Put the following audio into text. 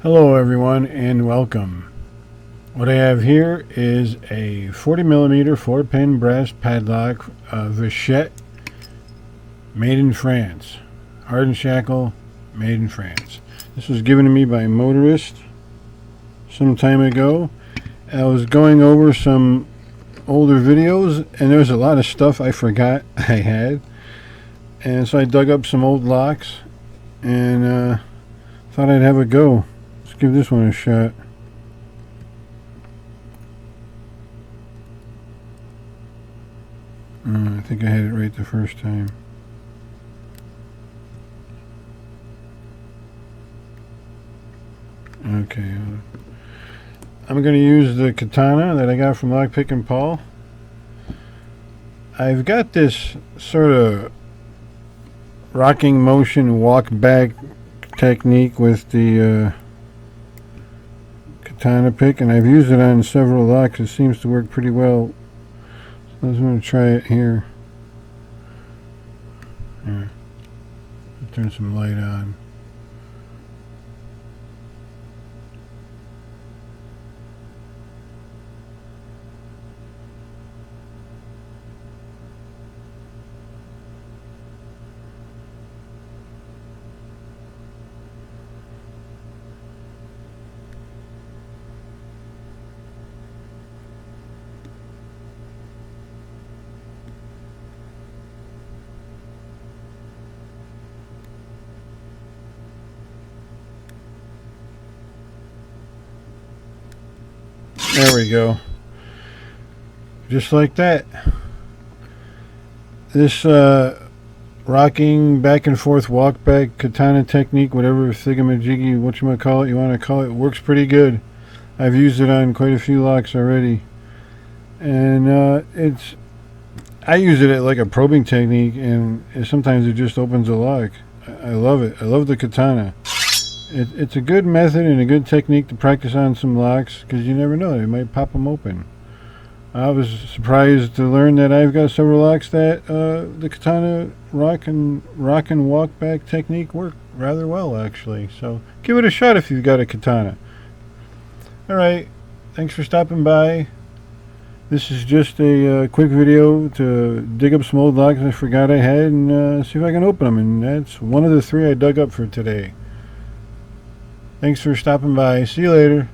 Hello everyone and welcome. What I have here is a 40mm 4-pin brass padlock Vachette made in France. Hardened shackle made in France. This was given to me by a motorist some time ago. I was going over some older videos and there's a lot of stuff I forgot I had. And so I dug up some old locks and thought I'd have a go. Let's give this one a shot. I think I had it right the first time. Okay. I'm going to use the Katana that I got from Lockpick and Paul. I've got this sort of rocking motion walk back technique with the Katana pick, and I've used it on several locks. It seems to work pretty well. So I'm going to try it here. Here. Turn some light on. There we go. Just like that. This rocking back and forth walk back Katana technique, whatever thingamajiggy, what you want to call it, works pretty good. I've used it on quite a few locks already. And I use it like a probing technique, and sometimes it just opens a lock. I love it. I love the Katana. It's a good method and a good technique to practice on some locks, because you never know, they might pop them open. I was surprised to learn that I've got several locks that the Katana rock and walk back technique work rather well, actually. So give it a shot if you've got a Katana. Alright, thanks for stopping by. This is just a quick video to dig up some old locks I forgot I had and see if I can open them. And that's one of the 3 I dug up for today. Thanks for stopping by. See you later.